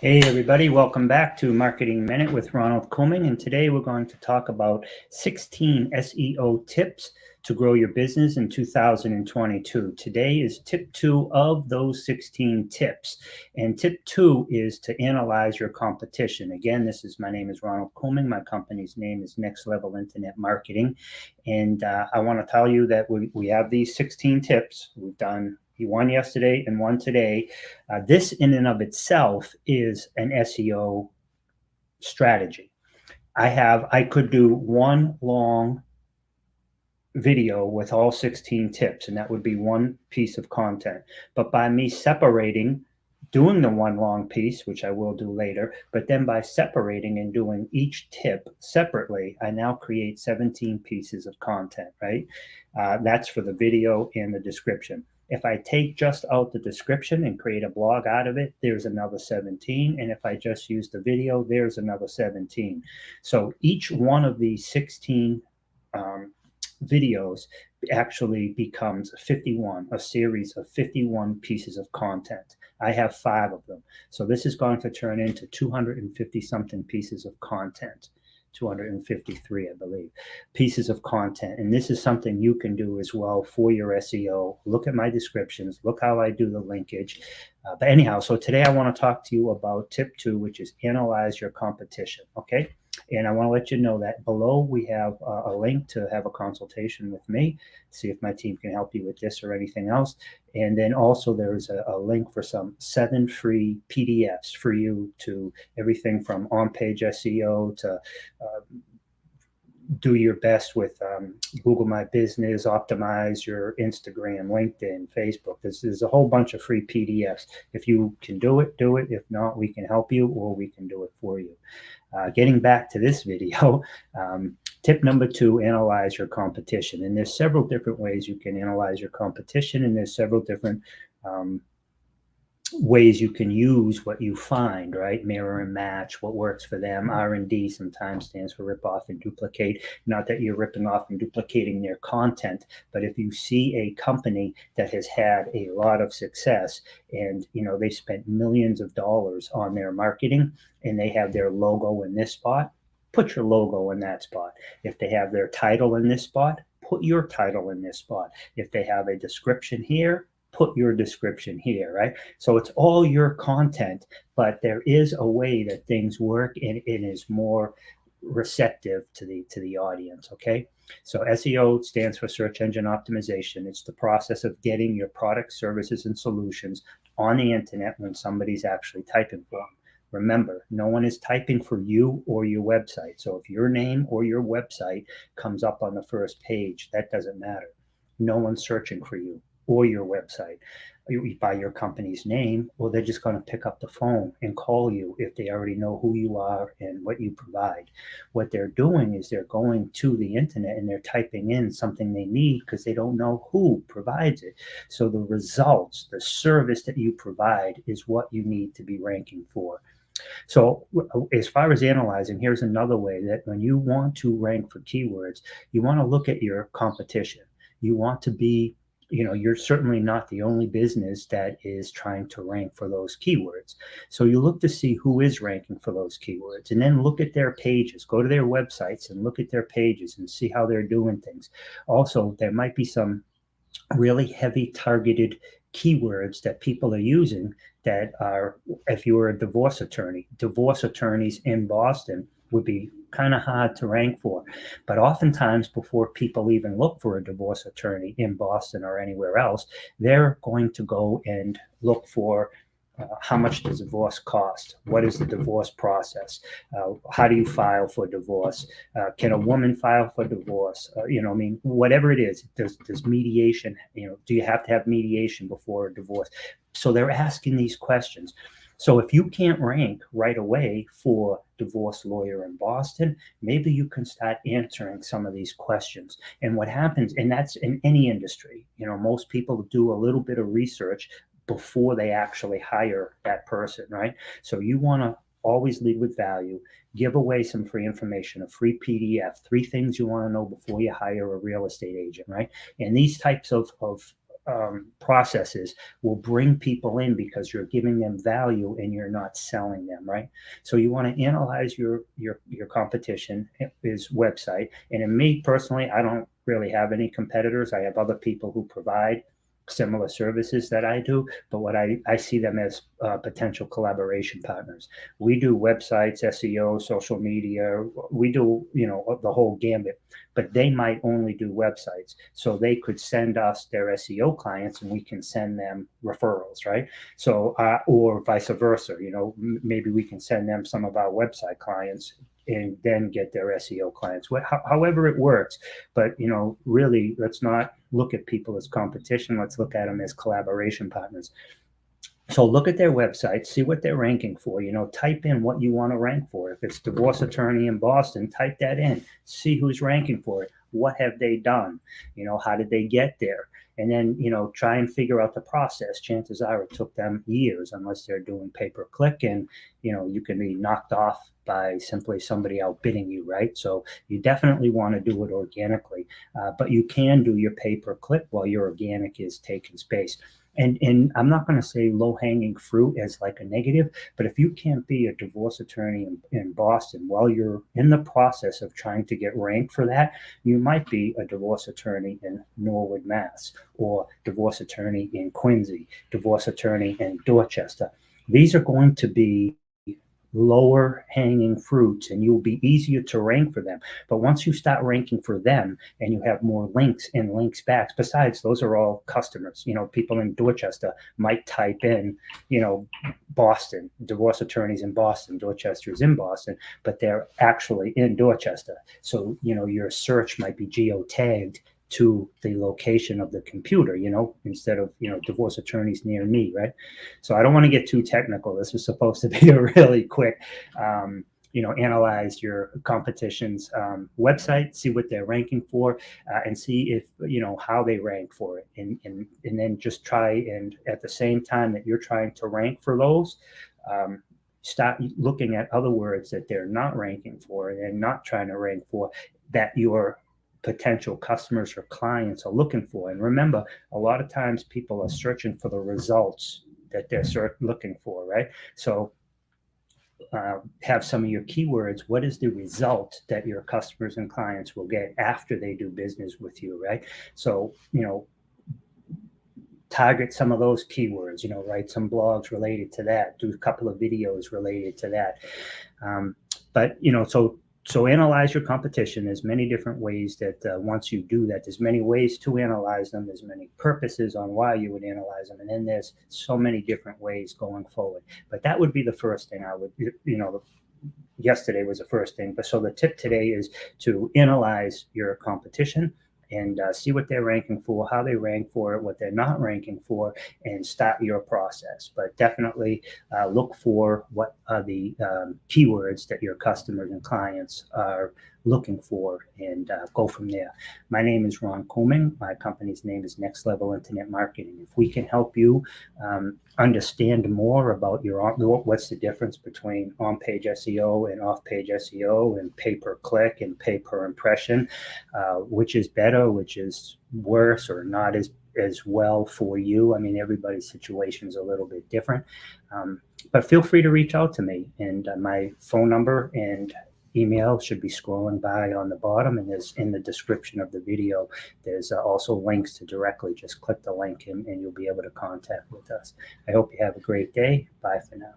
Hey everybody, welcome back to Marketing Minute with Ronald Koenig, and today we're going to talk about 16 SEO tips to grow your business in 2022. Today is tip 2 of those 16 tips, and tip 2 is to analyze your competition. Again, my name is Ronald Koenig. My company's name is Next Level Internet Marketing, and I want to tell you that we have these 16 tips. We've done one yesterday and one today. This in and of itself is an SEO strategy. I could do one long video with all 16 tips, and that would be one piece of content. But by me doing the one long piece, which I will do later, but then by separating and doing each tip separately, I now create 17 pieces of content, right? That's for the video and the description. If I take just out the description and create a blog out of it, there's another 17. And if I just use the video, there's another 17. So each one of these 16 videos actually becomes 51, a series of 51 pieces of content. I have 5 of them. So this is going to turn into 250 something pieces of content. 253, I believe, pieces of content. And this is something you can do as well for your SEO. Look at my descriptions, look how I do the linkage. But anyhow, so today I want to talk to you about tip 2, which is analyze your competition. Okay. And I want to let you know that below we have a link to have a consultation with me, see if my team can help you with this or anything else. And then also there's a link for some 7 free PDFs for you to everything from on-page SEO to do your best with Google My Business, optimize your Instagram, LinkedIn, Facebook. There's a whole bunch of free PDFs. If you can do it, do it. If not, we can help you or we can do it for you. Getting back to this video, tip number 2, analyze your competition. And there's several different ways you can analyze your competition, and there's several different ways you can use what you find, right? Mirror and match, what works for them. R&D sometimes stands for rip off and duplicate. Not that you're ripping off and duplicating their content, but if you see a company that has had a lot of success and they spent millions of dollars on their marketing and they have their logo in this spot, put your logo in that spot. If they have their title in this spot, put your title in this spot. If they have a description here, put your description here, right? So it's all your content, but there is a way that things work and it is more receptive to the audience. Okay. So SEO stands for search engine optimization. It's the process of getting your products, services, and solutions on the internet when somebody's actually typing for them. Remember, no one is typing for you or your website. So if your name or your website comes up on the first page, that doesn't matter. No one's searching for you or your website by your company's name, or they're just going to pick up the phone and call you if they already know who you are and what you provide. What they're doing is they're going to the internet and they're typing in something they need because they don't know who provides it. So the results, the service that you provide is what you need to be ranking for. So as far as analyzing, here's another way that when you want to rank for keywords, you want to look at your competition. You want to be you're certainly not the only business that is trying to rank for those keywords. So you look to see who is ranking for those keywords and then look at their pages, go to their websites and look at their pages and see how they're doing things. Also, there might be some really heavy targeted keywords that people are using that are, if you were a divorce attorneys in Boston would be kind of hard to rank for. But oftentimes before people even look for a divorce attorney in Boston or anywhere else, they're going to go and look for how much does divorce cost? What is the divorce process? How do you file for divorce? Can a woman file for divorce? Whatever it is, does mediation, do you have to have mediation before a divorce? So they're asking these questions. So if you can't rank right away for divorce lawyer in Boston, maybe you can start answering some of these questions. And what happens, and that's in any industry, most people do a little bit of research before they actually hire that person, right? So you want to always lead with value, give away some free information, a free PDF, 3 things you want to know before you hire a real estate agent, right? And these types of processes will bring people in because you're giving them value and you're not selling them, right? So you want to analyze your competition, is website. And in me personally, I don't really have any competitors. I have other people who provide similar services that I do, but what I see them as potential collaboration partners. We do websites, SEO, social media. We do, the whole gambit, but they might only do websites. So they could send us their SEO clients and we can send them referrals, right? So, or vice versa, maybe we can send them some of our website clients and then get their SEO clients, however it works. But, really, let's not look at people as competition. Let's look at them as collaboration partners. So look at their website, see what they're ranking for, type in what you want to rank for. If it's divorce attorney in Boston, type that in, see who's ranking for it. What have they done? How did they get there? And then, try and figure out the process. Chances are it took them years, unless they're doing pay-per-click, and, you can be knocked off by simply somebody outbidding you, right? So you definitely want to do it organically, but you can do your pay-per-click while your organic is taking space. And I'm not going to say low-hanging fruit as like a negative, but if you can't be a divorce attorney in Boston while you're in the process of trying to get ranked for that, you might be a divorce attorney in Norwood, Mass, or divorce attorney in Quincy, divorce attorney in Dorchester. These are going to be lower hanging fruits and you'll be easier to rank for them. But once you start ranking for them and you have more links and links backs, besides those are all customers, people in Dorchester might type in, Boston, divorce attorneys in Boston, Dorchester is in Boston, but they're actually in Dorchester. So, your search might be geotagged to the location of the computer, instead of, divorce attorneys near me, right? So I don't want to get too technical. This was supposed to be a really quick, analyze your competition's website, see what they're ranking for, and see if, how they rank for it. And then just try, and at the same time that you're trying to rank for those, start looking at other words that they're not ranking for and not trying to rank for, that your potential customers or clients are looking for. And remember, a lot of times people are searching for the results that they're looking for, right? So have some of your keywords. What is the result that your customers and clients will get after they do business with you, right? So, target some of those keywords, write some blogs related to that, do a couple of videos related to that. But, so analyze your competition. There's many different ways that once you do that, there's many ways to analyze them. There's many purposes on why you would analyze them. And then there's so many different ways going forward. But that would be the first thing I would, yesterday was the first thing. But so the tip today is to analyze your competition and see what they're ranking for, how they rank for it, what they're not ranking for, and start your process. But definitely look for what are the keywords that your customers and clients are looking for, and go from there. My name is Ron Coleman. My company's name is Next Level Internet Marketing. If we can help you understand more about what's the difference between on-page SEO and off-page SEO, and pay-per-click and pay-per-impression, which is better, which is worse, or not as well for you. I mean, everybody's situation is a little bit different, but feel free to reach out to me, and my phone number and email should be scrolling by on the bottom, and there's in the description of the video. There's also links to directly just click the link and you'll be able to contact with us. I hope you have a great day. Bye for now.